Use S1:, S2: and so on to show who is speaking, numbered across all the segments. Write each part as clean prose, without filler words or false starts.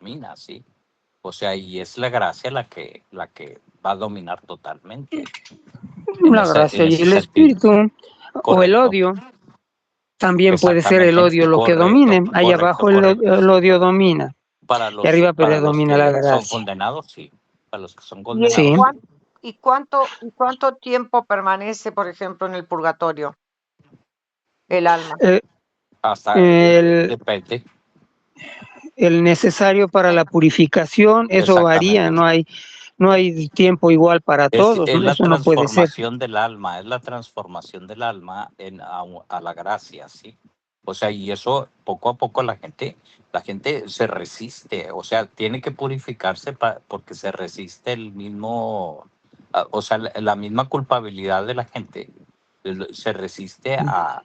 S1: domina, ¿sí? O sea, y es la gracia la que va a dominar totalmente.
S2: La gracia y el espíritu, o el odio. También puede ser el odio lo que domine. Ahí abajo el odio domina. Y arriba predomina la gracia.
S1: Son condenados, sí. Para los que son condenados.
S2: Sí.
S3: ¿Y cuánto tiempo permanece, por ejemplo, en el purgatorio el alma?
S1: Hasta depende.
S2: El necesario para la purificación, eso varía, no hay tiempo igual para todos.
S1: Es la
S2: eso no puede ser.
S1: del alma, es la transformación del alma a la gracia, ¿sí? O sea, y eso poco a poco la gente se resiste, o sea, tiene que purificarse porque se resiste el mismo, o sea, la misma culpabilidad de la gente se resiste a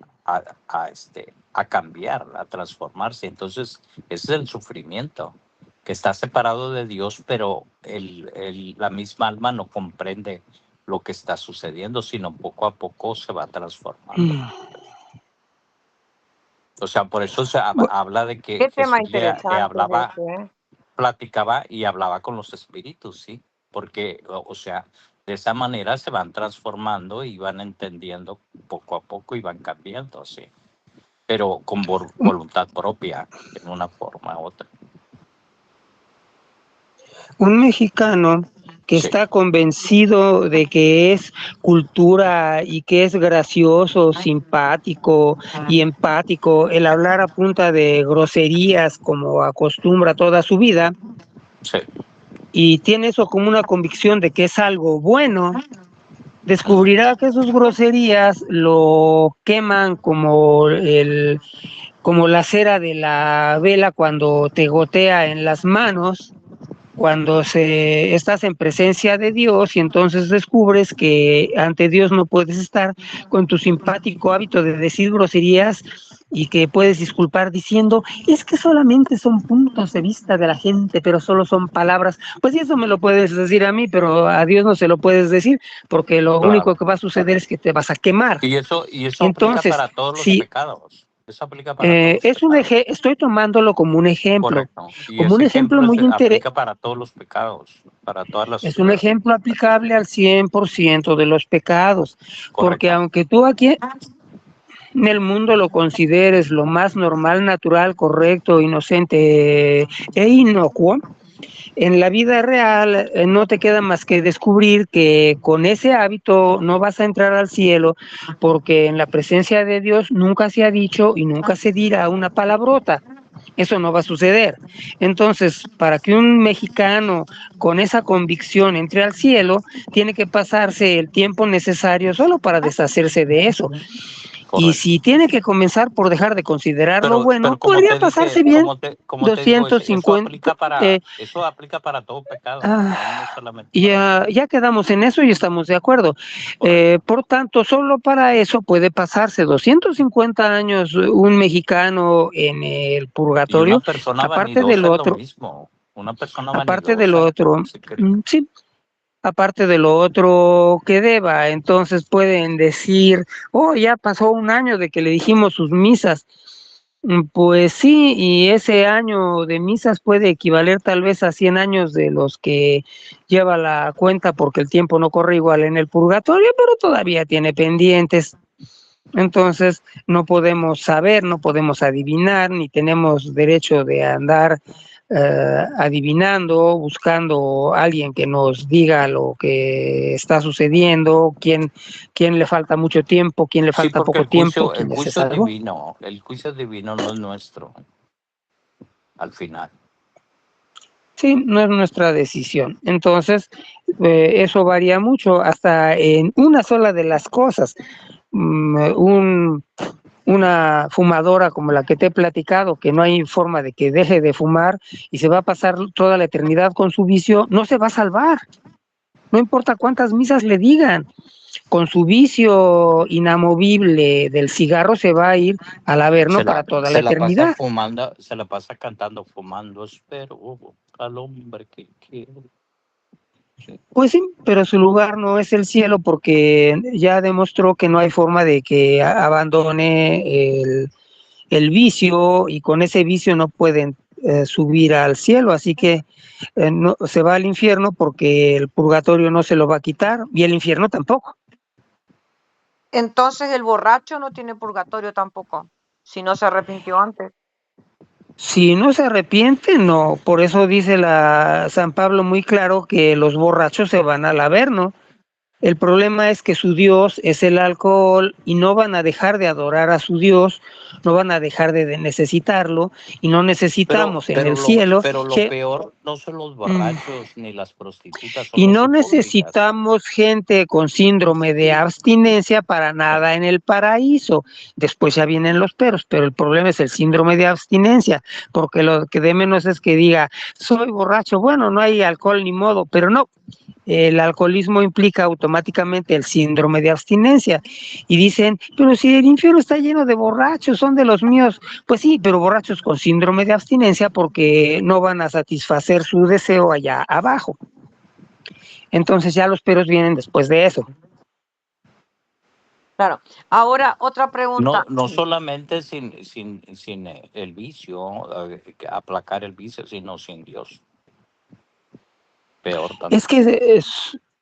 S1: cambiar, a transformarse. Entonces, ese es el sufrimiento, que está separado de Dios, pero la misma alma no comprende lo que está sucediendo, sino poco a poco se va transformando. O sea, por eso se habla de que Jesús le hablaba, platicaba y hablaba con los espíritus, ¿sí? Porque, o sea, de esa manera se van transformando y van entendiendo poco a poco y van cambiando, ¿sí? Pero con voluntad propia, en una forma u otra.
S2: Un mexicano que está convencido de que es cultura y que es gracioso, simpático y empático, el hablar a punta de groserías como acostumbra toda su vida,
S1: sí,
S2: y tiene eso como una convicción de que es algo bueno, descubrirá que sus groserías lo queman como la cera de la vela cuando te gotea en las manos, cuando estás en presencia de Dios, y entonces descubres que ante Dios no puedes estar con tu simpático hábito de decir groserías y que puedes disculpar diciendo, es que solamente son puntos de vista de la gente, pero solo son palabras. Pues eso me lo puedes decir a mí, pero a Dios no se lo puedes decir, porque lo único que va a suceder es que te vas a quemar.
S1: Y eso entonces, aplica para todos los pecados. Eso aplica para
S2: estoy tomándolo como un ejemplo.
S1: Correcto.
S2: Como un ejemplo muy interesante.
S1: Aplica para todos los pecados, para todas las.
S2: Es un ejemplo aplicable al 100% de los pecados. Correcto. Porque aunque tú aquí en el mundo lo consideres lo más normal, natural, correcto, inocente e inocuo, en la vida real no te queda más que descubrir que con ese hábito no vas a entrar al cielo, porque en la presencia de Dios nunca se ha dicho y nunca se dirá una palabrota. Eso no va a suceder. Entonces, para que un mexicano con esa convicción entre al cielo, tiene que pasarse el tiempo necesario solo para deshacerse de eso. Correcto. Y si tiene que comenzar por dejar de considerarlo bueno, podría pasarse bien 250.
S1: Eso aplica para todo pecado.
S2: No solamente ya quedamos en eso y estamos de acuerdo. Por tanto, solo para eso puede pasarse 250 años un mexicano en el purgatorio.
S1: Y una persona aparte del otro. Una persona
S2: aparte del otro. Sí. Aparte de lo otro que deba, entonces pueden decir, ya pasó un año de que le dijimos sus misas. Pues sí, y ese año de misas puede equivaler tal vez a 100 años de los que lleva la cuenta, porque el tiempo no corre igual en el purgatorio, pero todavía tiene pendientes. Entonces no podemos saber, no podemos adivinar, ni tenemos derecho de andar adivinando, buscando a alguien que nos diga lo que está sucediendo, quién le falta mucho tiempo, quién le falta poco tiempo.
S1: El juicio divino no es nuestro, al final.
S2: Sí, no es nuestra decisión. Entonces, eso varía mucho, hasta en una sola de las cosas. Una fumadora como la que te he platicado, que no hay forma de que deje de fumar y se va a pasar toda la eternidad con su vicio, no se va a salvar. No importa cuántas misas le digan. Con su vicio inamovible del cigarro se va a ir al averno para toda la eternidad.
S1: Se la pasa cantando, fumando, espero al hombre que quiero.
S2: Pues sí, pero su lugar no es el cielo, porque ya demostró que no hay forma de que abandone el vicio, y con ese vicio no pueden subir al cielo, así que no, se va al infierno porque el purgatorio no se lo va a quitar y el infierno tampoco.
S3: Entonces el borracho no tiene purgatorio tampoco, si no se arrepintió antes.
S2: Si no se arrepiente, no. Por eso dice San Pablo muy claro que los borrachos se van al Averno. El problema es que su Dios es el alcohol y no van a dejar de adorar a su Dios, no van a dejar de necesitarlo y no necesitamos en el cielo.
S1: Pero lo peor no son los borrachos ni las prostitutas. Son
S2: y
S1: los
S2: no
S1: hipócritas.
S2: Necesitamos gente con síndrome de abstinencia para nada en el paraíso. Después ya vienen los peros, pero el problema es el síndrome de abstinencia, porque lo que de menos es que diga, soy borracho, bueno, no hay alcohol ni modo, pero no. El alcoholismo implica automáticamente el síndrome de abstinencia y dicen, pero si el infierno está lleno de borrachos, son de los míos. Pues sí, pero borrachos con síndrome de abstinencia porque no van a satisfacer su deseo allá abajo. Entonces ya los peros vienen después de eso.
S3: Claro. Ahora, otra pregunta.
S1: No solamente sin el vicio, aplacar el vicio, sino sin Dios. Peor también.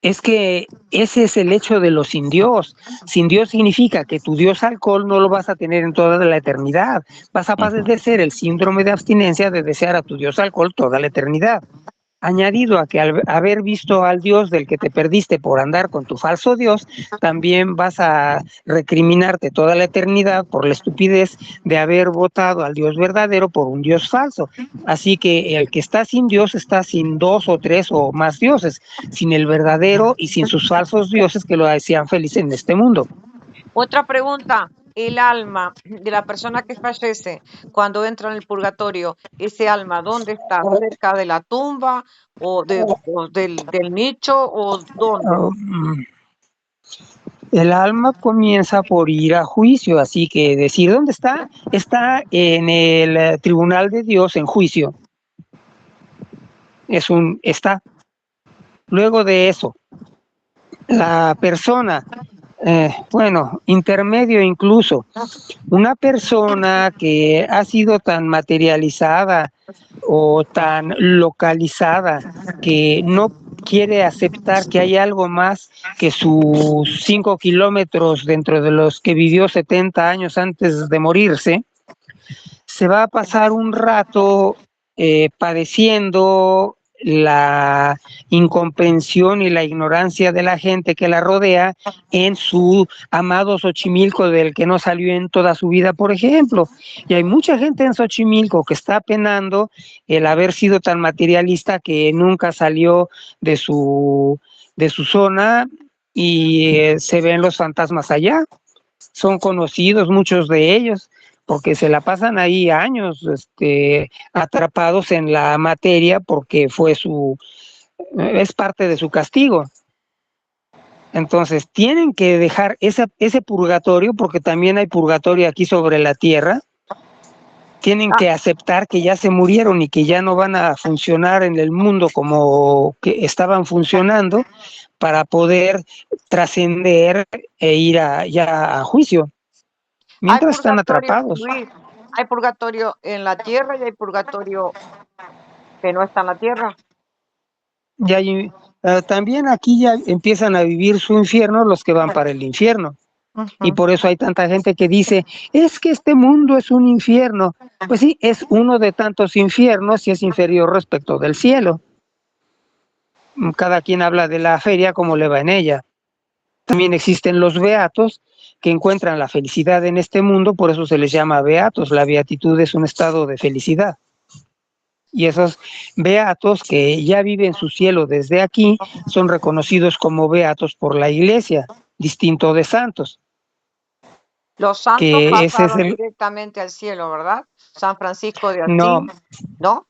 S2: Es que ese es el hecho de los sin Dios. Sin Dios significa que tu Dios alcohol no lo vas a tener en toda la eternidad. Vas a padecer el síndrome de abstinencia de desear a tu Dios alcohol toda la eternidad. Añadido a que al haber visto al Dios del que te perdiste por andar con tu falso Dios, también vas a recriminarte toda la eternidad por la estupidez de haber votado al Dios verdadero por un Dios falso. Así que el que está sin Dios está sin 2 o 3 o más dioses, sin el verdadero y sin sus falsos dioses que lo hacían feliz en este mundo.
S3: Otra pregunta. El alma de la persona que fallece cuando entra en el purgatorio, ese alma, ¿dónde está? ¿Cerca de la tumba o del nicho o dónde?
S2: El alma comienza por ir a juicio, así que decir dónde está, está en el tribunal de Dios en juicio. Está. Luego de eso, la persona, intermedio incluso, una persona que ha sido tan materializada o tan localizada que no quiere aceptar que hay algo más que sus 5 kilómetros dentro de los que vivió 70 años antes de morirse, se va a pasar un rato padeciendo la incomprensión y la ignorancia de la gente que la rodea en su amado Xochimilco del que no salió en toda su vida, por ejemplo. Y hay mucha gente en Xochimilco que está penando el haber sido tan materialista que nunca salió de su zona y se ven los fantasmas allá. Son conocidos muchos de ellos porque se la pasan ahí años atrapados en la materia porque es parte de su castigo. Entonces tienen que dejar ese purgatorio, porque también hay purgatorio aquí sobre la tierra. Tienen que aceptar que ya se murieron y que ya no van a funcionar en el mundo como que estaban funcionando para poder trascender e ir ya a juicio. Mientras están atrapados.
S3: Luis, hay purgatorio en la tierra y hay purgatorio que no está en la tierra.
S2: Y también aquí ya empiezan a vivir su infierno los que van para el infierno. Y por eso hay tanta gente que dice, es que este mundo es un infierno. Pues sí, es uno de tantos infiernos y es inferior respecto del cielo. Cada quien habla de la feria como le va en ella. También existen los beatos que encuentran la felicidad en este mundo, por eso se les llama beatos. La beatitud es un estado de felicidad. Y esos beatos que ya viven su cielo desde aquí son reconocidos como beatos por la Iglesia, distinto de santos.
S3: Los santos pasaron directamente al cielo, ¿verdad? San Francisco de Asís.
S2: No.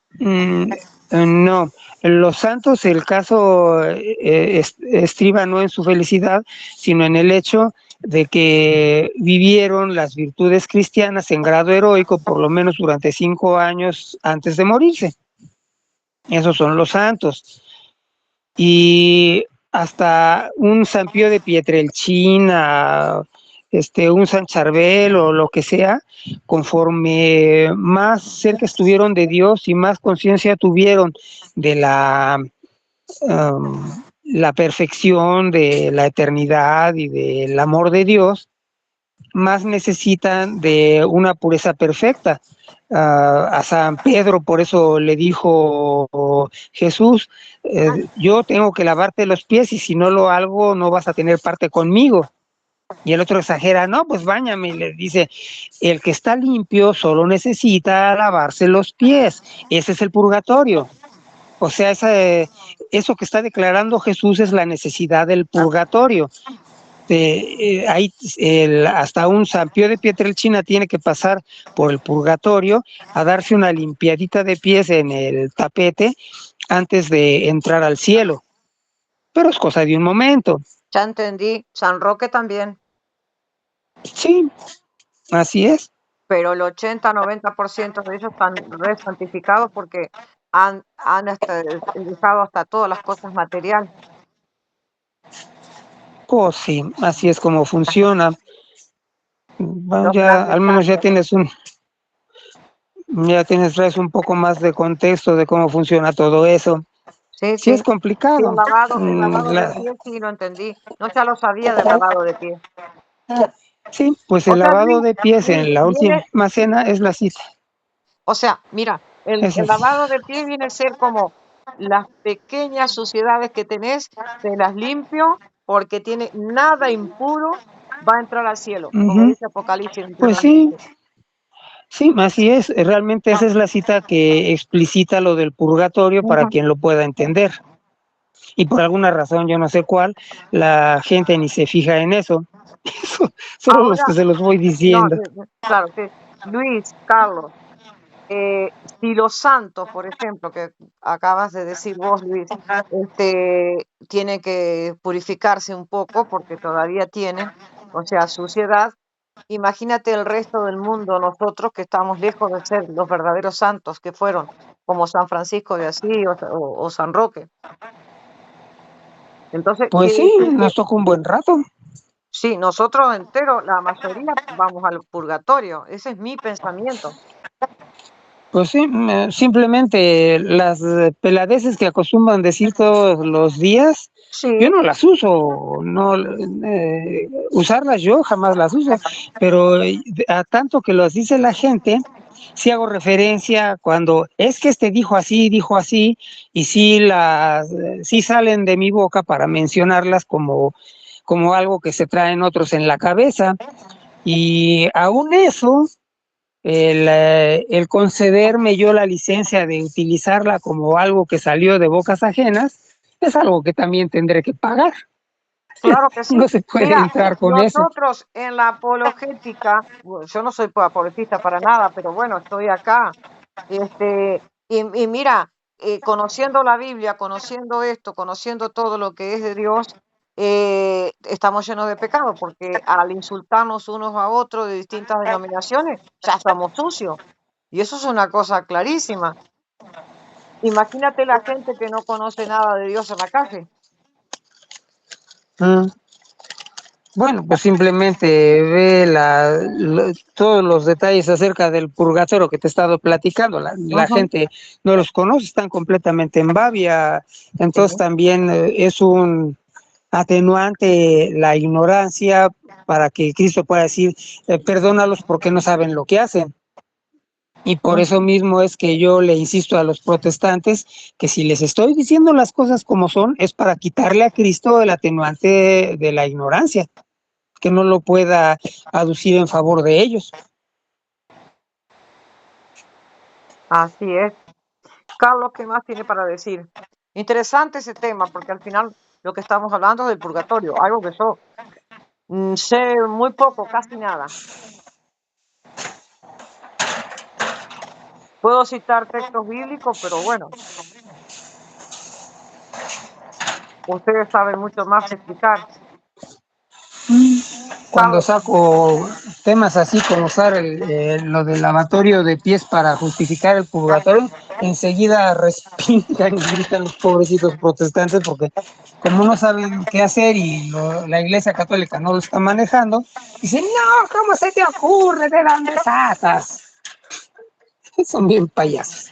S2: No, los santos, el caso estriba no en su felicidad, sino en el hecho de que vivieron las virtudes cristianas en grado heroico por lo menos durante 5 años antes de morirse. Esos son los santos. Y hasta un San Pío de Pietrelcina, un San Charbel o lo que sea, conforme más cerca estuvieron de Dios y más conciencia tuvieron de la perfección, de la eternidad y del amor de Dios, más necesitan de una pureza perfecta. A San Pedro, por eso le dijo Jesús, yo tengo que lavarte los pies y si no lo hago no vas a tener parte conmigo. Y el otro exagera, no, pues báñame, y le dice, el que está limpio solo necesita lavarse los pies, ese es el purgatorio. O sea, eso que está declarando Jesús es la necesidad del purgatorio. Hasta un San Pío de Pietrelcina tiene que pasar por el purgatorio a darse una limpiadita de pies en el tapete antes de entrar al cielo. Pero es cosa de un momento.
S3: Ya entendí. San Roque también.
S2: Sí, así es.
S3: Pero el 80-90% de ellos están santificados porque han dejado hasta todas las cosas materiales.
S2: Pues sí, así es como funciona. Bueno, al menos traes un poco más de contexto de cómo funciona todo eso. Sí es complicado.
S3: Sí, el lavado de pies sí lo entendí. No, ya lo sabía del lavado de pies.
S2: Sí, pues el lavado de pies en la última cena es la cita.
S3: O sea, mira, el lavado de pies viene a ser como las pequeñas suciedades que tenés, te las limpio porque tiene nada impuro, va a entrar al cielo, como dice Apocalipsis.
S2: Pues sí, así es. Realmente esa es la cita que explicita lo del purgatorio para quien lo pueda entender. Y por alguna razón, yo no sé cuál, la gente ni se fija en eso. Solo ahora, los que se los voy diciendo.
S3: No, claro, que Luis, Carlos, si los santos, por ejemplo, que acabas de decir vos, Luis, tienen que purificarse un poco porque todavía tienen, o sea, suciedad. Imagínate el resto del mundo, nosotros que estamos lejos de ser los verdaderos santos que fueron, como San Francisco de Asís o San Roque. Entonces,
S2: pues sí, nos tocó un buen rato.
S3: Sí, nosotros enteros, la mayoría vamos al purgatorio. Ese es mi pensamiento.
S2: Pues sí, simplemente las peladeces que acostumbran decir todos los días, yo no las uso, usarlas yo jamás las uso, pero a tanto que las dice la gente, sí hago referencia cuando es que dijo así, y sí salen de mi boca para mencionarlas como algo que se traen otros en la cabeza, y aún eso, el concederme yo la licencia de utilizarla como algo que salió de bocas ajenas, es algo que también tendré que pagar.
S3: Claro que sí.
S2: No se puede entrar con eso.
S3: Nosotros en la apologética, yo no soy apologista para nada, pero bueno, estoy acá. Y mira, conociendo la Biblia, conociendo esto, conociendo todo lo que es de Dios, estamos llenos de pecado, porque al insultarnos unos a otros de distintas denominaciones, ya estamos sucios. Y eso es una cosa clarísima. Imagínate la gente que no conoce nada de Dios en la calle.
S2: Bueno, pues simplemente ve todos los detalles acerca del purgatorio que te he estado platicando. La gente no los conoce, están completamente en babia. Entonces también es un atenuante la ignorancia para que Cristo pueda decir, perdónalos porque no saben lo que hacen. Y por eso mismo es que yo le insisto a los protestantes que si les estoy diciendo las cosas como son, es para quitarle a Cristo el atenuante de la ignorancia, que no lo pueda aducir en favor de ellos.
S3: Así es. Carlos, ¿qué más tiene para decir? Interesante ese tema, porque al final lo que estamos hablando es del purgatorio, algo que yo sé muy poco, casi nada. Puedo citar textos bíblicos, pero bueno, ustedes saben mucho más explicar.
S2: cuando saco temas así como usar lo del lavatorio de pies para justificar el purgatorio, enseguida respingan y gritan los pobrecitos protestantes porque como no saben qué hacer y la Iglesia Católica no lo está manejando, dicen, no, ¿cómo se te ocurre? ¿De dónde sacas? Son bien payasos.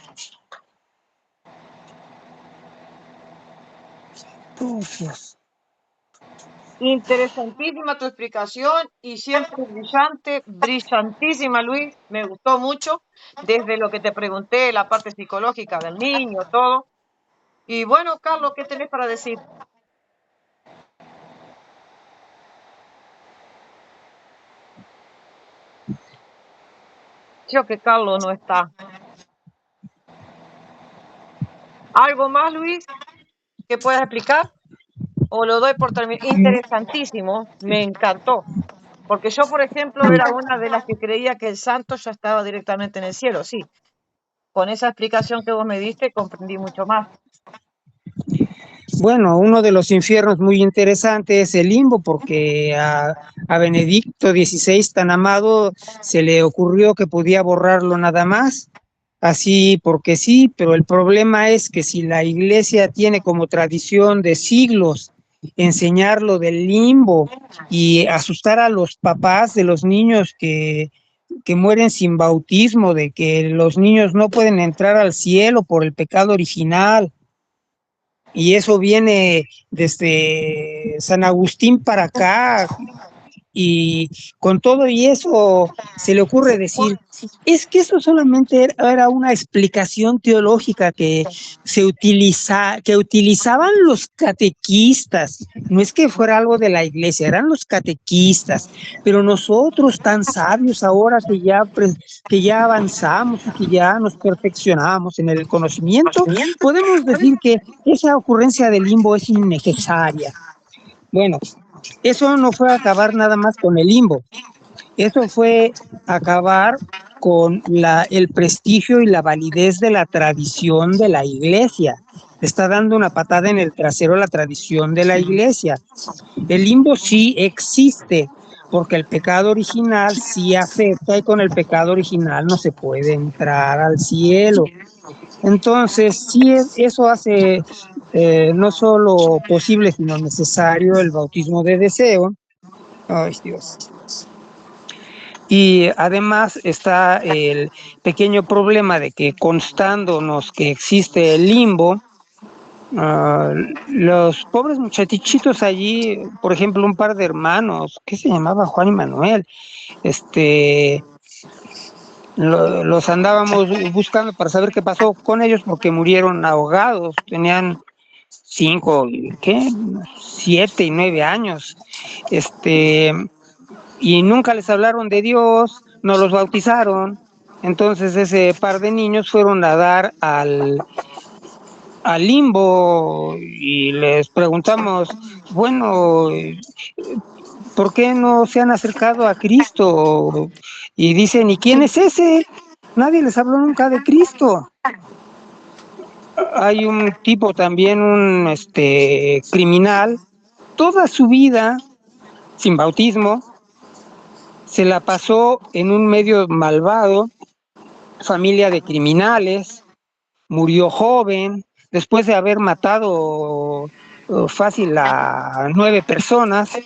S2: Entonces,
S3: Interesantísima tu explicación y siempre brillante, brillantísima, Luis. Me gustó mucho desde lo que te pregunté, la parte psicológica del niño, todo. Y bueno, Carlos, ¿qué tenés para decir? Creo que Carlos no está. ¿Algo más, Luis, que puedas explicar? ¿O lo doy por terminado? Interesantísimo, me encantó. Porque yo, por ejemplo, era una de las que creía que el santo ya estaba directamente en el cielo, sí. Con esa explicación que vos me diste, comprendí mucho más.
S2: bueno, uno de los infiernos muy interesantes es el limbo, porque a Benedicto XVI, tan amado, se le ocurrió que podía borrarlo nada más, así porque sí, pero el problema es que si la Iglesia tiene como tradición de siglos enseñar lo del limbo y asustar a los papás de los niños que mueren sin bautismo, de que los niños no pueden entrar al cielo por el pecado original, y eso viene desde San Agustín para acá, y con todo y eso se le ocurre decir, es que eso solamente era una explicación teológica que que utilizaban los catequistas, no es que fuera algo de la iglesia, eran los catequistas, pero nosotros tan sabios ahora que ya avanzamos y que ya nos perfeccionamos en el conocimiento, podemos decir que esa ocurrencia del limbo es innecesaria. Bueno, eso no fue acabar nada más con el limbo, eso fue acabar con el prestigio y la validez de la tradición de la iglesia. Está dando una patada en el trasero a la tradición de la iglesia. El limbo sí existe, porque el pecado original sí afecta y con el pecado original no se puede entrar al cielo. Entonces, sí, eso hace no solo posible, sino necesario el bautismo de deseo. Ay, Dios. Y además está el pequeño problema de que, constándonos que existe el limbo, los pobres muchachitos allí, por ejemplo, un par de hermanos, ¿qué se llamaba? Juan y Manuel, los andábamos buscando para saber qué pasó con ellos porque murieron ahogados, tenían 5, ¿qué? 7 y 9 años, y nunca les hablaron de Dios, no los bautizaron. Entonces ese par de niños fueron a dar al limbo y les preguntamos, bueno, ¿por qué no se han acercado a Cristo? Y dicen, ¿y quién es ese? Nadie les habló nunca de Cristo. Hay un tipo también, un criminal, toda su vida sin bautismo, se la pasó en un medio malvado, familia de criminales, murió joven, después de haber matado fácil a 9 personas,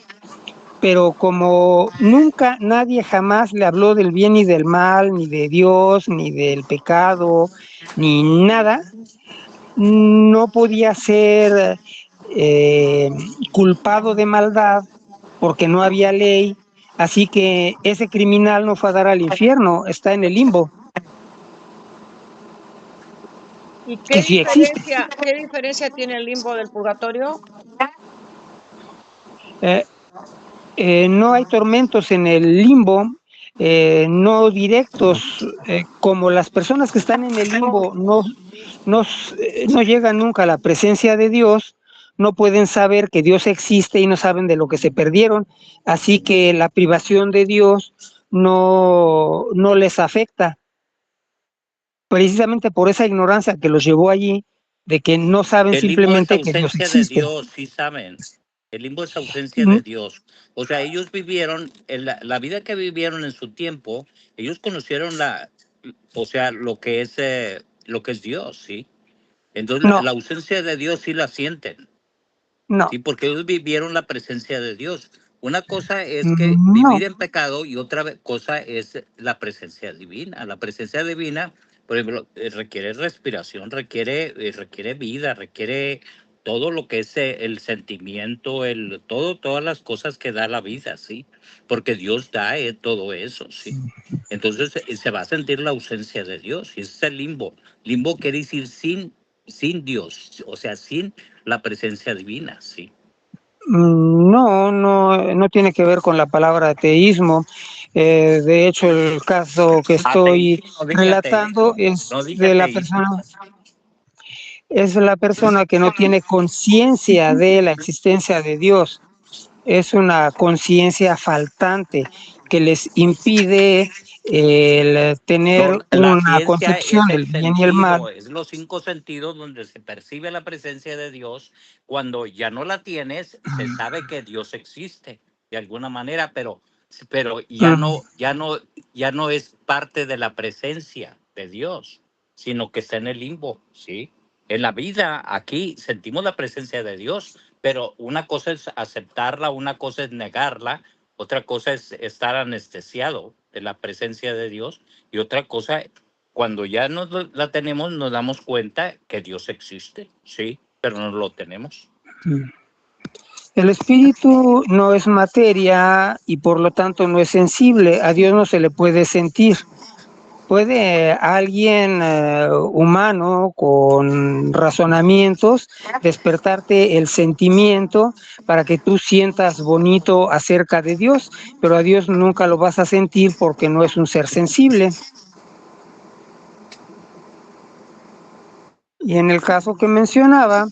S2: pero como nunca nadie jamás le habló del bien y del mal, ni de Dios, ni del pecado, ni nada, no podía ser culpado de maldad porque no había ley, así que ese criminal no fue a dar al infierno, está en el limbo.
S3: ¿Y qué diferencia tiene el limbo del purgatorio?
S2: No hay tormentos en el limbo, no directos, como las personas que están en el limbo no llegan nunca a la presencia de Dios, no pueden saber que Dios existe y no saben de lo que se perdieron, así que la privación de Dios no les afecta, precisamente por esa ignorancia que los llevó allí, de que no saben simplemente que Dios existe.
S1: De Dios, sí saben. El limbo es ausencia de Dios. O sea, ellos vivieron, la vida que vivieron en su tiempo, ellos conocieron o sea, lo que es Dios, ¿sí? Entonces,
S2: No,
S1: la ausencia de Dios sí la sienten,
S2: no,
S1: ¿sí? Porque ellos vivieron la presencia de Dios. Una cosa es que
S2: no.
S1: vivir en pecado y otra cosa es la presencia divina. La presencia divina, por ejemplo, requiere respiración, requiere vida, requiere todo lo que es el sentimiento, todas las cosas que da la vida, ¿sí? Porque Dios da todo eso, ¿sí? Entonces se va a sentir la ausencia de Dios y ese es el limbo. Limbo quiere decir sin Dios, o sea, sin la presencia divina, ¿sí?
S2: No, no tiene que ver con la palabra ateísmo. De hecho, el caso que estoy
S1: Ateísmo, no dije
S2: relatando
S1: ateísmo,
S2: es
S1: no dije
S2: de
S1: ateísmo.
S2: es la persona que no tiene conciencia de la existencia de Dios. Es una conciencia faltante que les impide el
S1: No,
S2: tener
S1: la
S2: una
S1: ciencia
S2: concepción
S1: es el
S2: del bien y el mal.
S1: sentido, es los 5 sentidos donde se percibe la presencia de Dios. Cuando ya no la tienes, se sabe que Dios existe de alguna manera, pero
S2: Mm.
S1: ya no es parte de la presencia de Dios, sino que está en el limbo, ¿sí? En la vida aquí sentimos la presencia de Dios, pero una cosa es aceptarla, una cosa es negarla, otra cosa es estar anestesiado de la presencia de Dios. Y otra cosa, cuando ya la tenemos, nos damos cuenta que Dios existe, sí, pero no lo tenemos.
S2: El espíritu no es materia y por lo tanto no es sensible. A Dios no se le puede sentir. ¿Puede alguien humano con razonamientos despertarte el sentimiento para que tú sientas bonito acerca de Dios? Pero a Dios nunca lo vas a sentir porque no es un ser sensible. Y en el caso que mencionaba,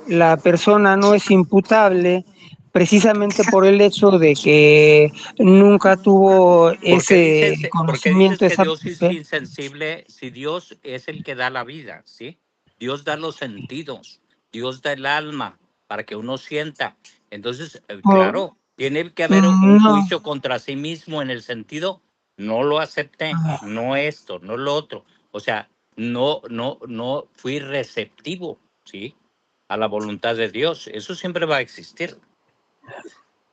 S2: la persona no es imputable precisamente por el hecho de que nunca tuvo ese
S1: ¿Por qué dices
S2: conocimiento,
S1: que
S2: esa...
S1: Dios es insensible si Dios es el que da la vida, sí? Dios da los sentidos, Dios da el alma para que uno sienta. Entonces, claro, tiene que haber un
S2: No,
S1: juicio contra sí mismo en el sentido, no lo acepté, no esto, no lo otro. O sea, no fui receptivo, ¿sí? A la voluntad de Dios. Eso siempre va a existir.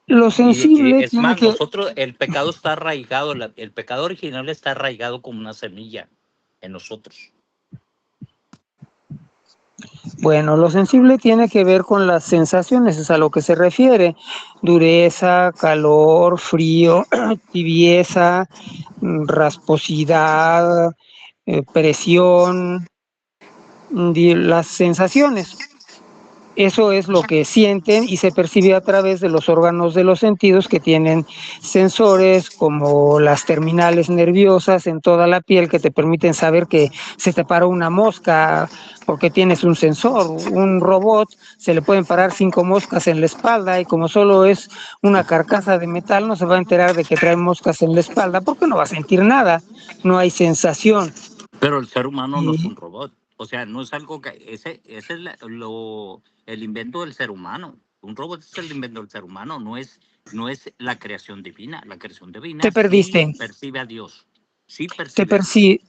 S2: lo
S1: Y
S2: sensible
S1: es
S2: tiene
S1: más,
S2: que,
S1: el pecado está arraigado, el pecado original está arraigado como una semilla en nosotros.
S2: bueno, lo sensible tiene que ver con las sensaciones, es a lo que se refiere. Dureza, calor, frío, tibieza, rasposidad, presión, las sensaciones. Eso es lo que sienten y se percibe a través de los órganos de los sentidos que tienen sensores como las terminales nerviosas en toda la piel que te permiten saber que se te paró una mosca porque tienes un sensor. Un robot se le pueden parar 5 moscas en la espalda y como solo es una carcasa de metal no se va a enterar de que trae moscas en la espalda porque no va a sentir nada, no hay sensación.
S1: Pero el ser humano no es
S2: Y
S1: un robot. O sea, no es algo que... Ese es el invento del ser humano. Un robot es el invento del ser humano, no es la creación divina. La creación divina
S2: te
S1: sí
S2: perdiste,
S1: percibe a Dios. Sí
S2: te,
S1: percibe a Dios.
S2: perci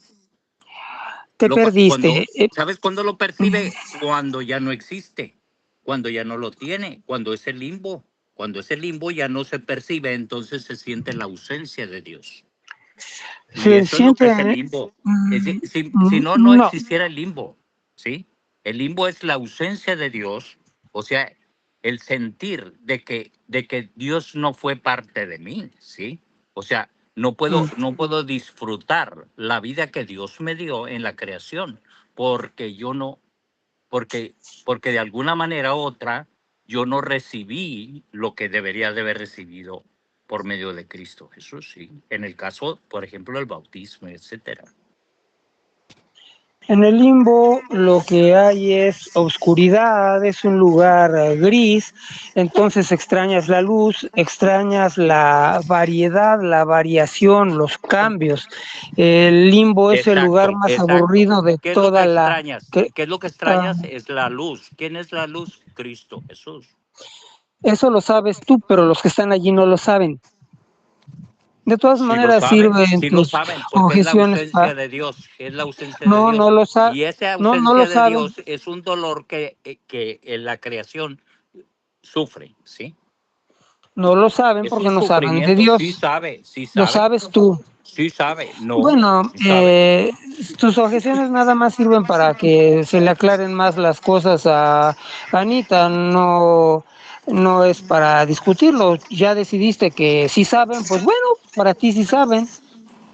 S2: te perdiste.
S1: ¿Sabes cuándo lo percibe? Cuando ya no existe, cuando ya no lo tiene, cuando es el limbo. Cuando ese limbo ya no se percibe, entonces se siente la ausencia de Dios. Y
S2: Se
S1: eso es lo que es el
S2: siente,
S1: limbo. Si no, no
S2: no,
S1: existiera el limbo, ¿sí? El limbo es la ausencia de Dios, o sea, el sentir de que Dios no fue parte de mí, ¿sí? O sea, no puedo disfrutar la vida que Dios me dio en la creación, porque yo no, porque, porque de alguna manera u otra yo no recibí lo que debería de haber recibido por medio de Cristo Jesús, sí. En el caso, por ejemplo, del bautismo, etcétera.
S2: en el limbo lo que hay es oscuridad, es un lugar gris, entonces extrañas la luz, extrañas la variedad, la variación, los cambios. El limbo es el lugar
S1: Exacto,
S2: más
S1: exacto.
S2: aburrido de
S1: ¿Qué es lo que
S2: toda la...
S1: extrañas?
S2: Que,
S1: ¿Qué es lo que extrañas? Es la luz. ¿Quién es la luz? Cristo Jesús.
S2: Eso lo sabes tú, pero los que están allí no lo saben. De todas
S1: Si lo
S2: maneras
S1: saben,
S2: sirven
S1: si lo
S2: tus
S1: saben, porque es la
S2: objeciones
S1: ausencia de Dios, es la ausencia de
S2: no,
S1: Dios.
S2: no lo
S1: Y esa
S2: no lo
S1: ausencia de
S2: saben,
S1: Dios es un dolor que en la creación sufre, ¿sí?
S2: no lo saben
S1: Es
S2: porque
S1: un
S2: no saben de
S1: sufrimiento, sí
S2: Dios.
S1: sabe, sí
S2: Lo
S1: sabe,
S2: sabes tú.
S1: sí sabe, no,
S2: Bueno,
S1: sí sabe.
S2: tus objeciones nada más sirven para que se le aclaren más las cosas a Anita, no, no es para discutirlo. Ya decidiste que sí saben, pues bueno, para ti sí saben.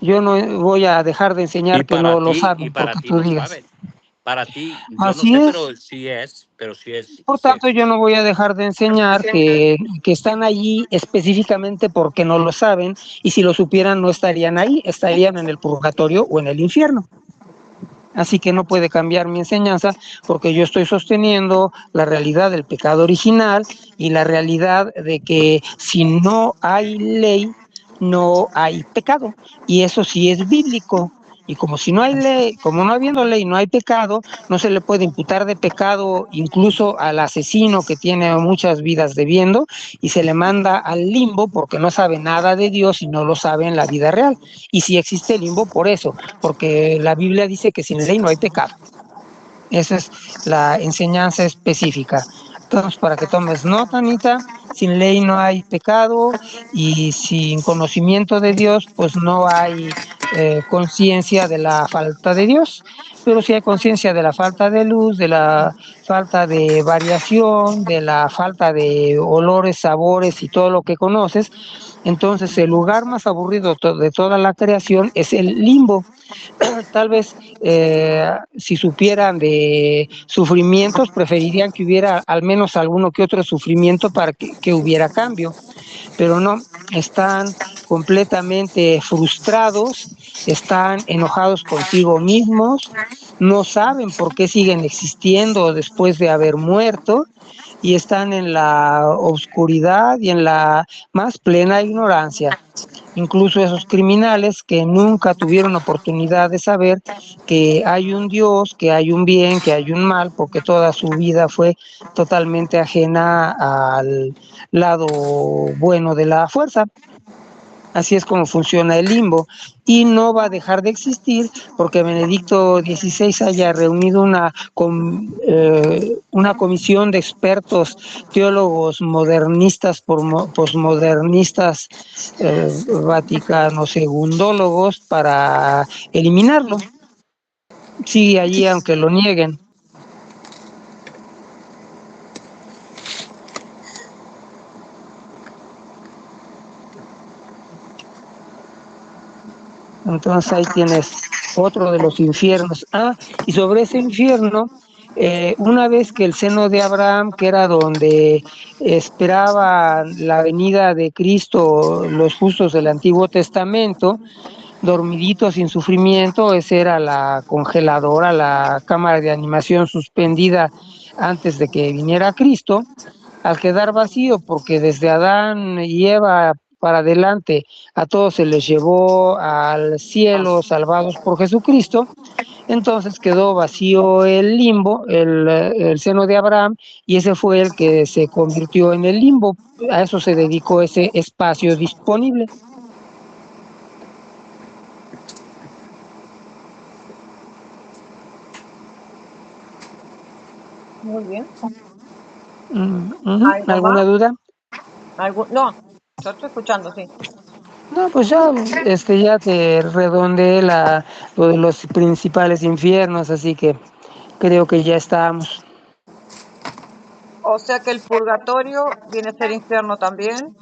S2: Yo no voy a dejar de enseñar que no lo
S1: Y
S2: saben
S1: para
S2: porque
S1: ti
S2: tú
S1: no
S2: digas.
S1: saben. Para ti, yo no
S2: Así
S1: sé,
S2: es.
S1: pero
S2: Por
S1: sí
S2: tanto, yo
S1: existe.
S2: no voy a dejar de enseñar que están allí específicamente porque no lo saben y si lo supieran no estarían ahí, estarían en el purgatorio o en el infierno. Así que no puede cambiar mi enseñanza porque yo estoy sosteniendo la realidad del pecado original y la realidad de que si no hay ley, no hay pecado. Y eso sí es bíblico. Y como si no hay ley, como no habiendo ley, no hay pecado, no se le puede imputar de pecado incluso al asesino que tiene muchas vidas debiendo y se le manda al limbo porque no sabe nada de Dios y no lo sabe en la vida real. Y si existe limbo por eso, porque la Biblia dice que sin ley no hay pecado. Esa es la enseñanza específica. Entonces, para que tomes nota, Anita, sin ley no hay pecado y sin conocimiento de Dios, pues no hay conciencia de la falta de Dios, pero sí hay conciencia de la falta de luz, de la falta de variación, de la falta de olores, sabores y todo lo que conoces. Entonces, el lugar más aburrido de toda la creación es el limbo. Tal vez si supieran de sufrimientos, preferirían que hubiera al menos alguno que otro sufrimiento para que hubiera cambio, pero no, están completamente frustrados, están enojados consigo mismos, no saben por qué siguen existiendo después de haber muerto y están en la oscuridad y en la más plena ignorancia. Incluso esos criminales que nunca tuvieron oportunidad de saber que hay un Dios, que hay un bien, que hay un mal, porque toda su vida fue totalmente ajena al lado bueno de la fuerza. Así es como funciona el limbo y no va a dejar de existir porque Benedicto XVI haya reunido una comisión de expertos, teólogos modernistas, posmodernistas, vaticano segundólogos para eliminarlo. Sigue allí aunque lo nieguen. Entonces ahí tienes otro de los infiernos. Y sobre ese infierno, una vez que el seno de Abraham, que era donde esperaba la venida de Cristo, los justos del Antiguo Testamento, dormiditos sin sufrimiento, esa era la congeladora, la cámara de animación suspendida antes de que viniera Cristo, al quedar vacío, porque desde Adán y Eva para adelante a todos se les llevó al cielo salvados por Jesucristo, entonces quedó vacío el limbo, el seno de Abraham, y ese fue el que se convirtió en el limbo. A eso se dedicó ese espacio disponible.
S3: Muy bien. ¿Algo
S2: ¿Alguna
S3: más?
S2: duda?
S3: No, yo estoy escuchando, sí.
S2: No, pues ya te redondeé lo de los principales infiernos, así que creo que ya estamos.
S3: O sea que el purgatorio viene a ser infierno también.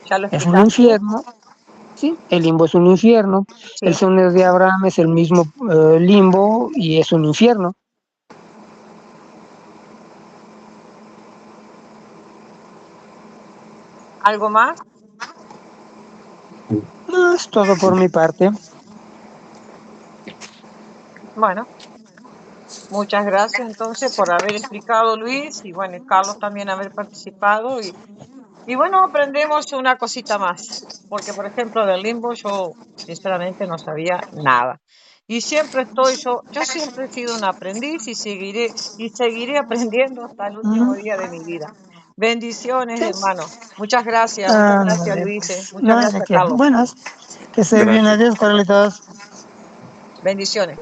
S3: ¿Ya lo
S2: Es un
S3: explicaste?
S2: infierno, sí, el limbo es un infierno, el
S3: Sí.
S2: seno de Abraham es el mismo limbo y es un infierno.
S3: ¿Algo más?
S2: No, es todo por mi parte.
S3: Bueno, muchas gracias entonces por haber explicado, Luis, y bueno, y Carlos también haber participado. Y bueno, aprendemos una cosita más, porque por ejemplo del limbo yo sinceramente no sabía nada. Y siempre yo siempre he sido un aprendiz y seguiré aprendiendo hasta el último día de mi vida. Bendiciones, hermano. Muchas gracias, Luis. Muchas gracias, Carlos.
S2: Bueno, que se bien,
S1: Gracias.
S2: adiós, Carlitos.
S3: Bendiciones.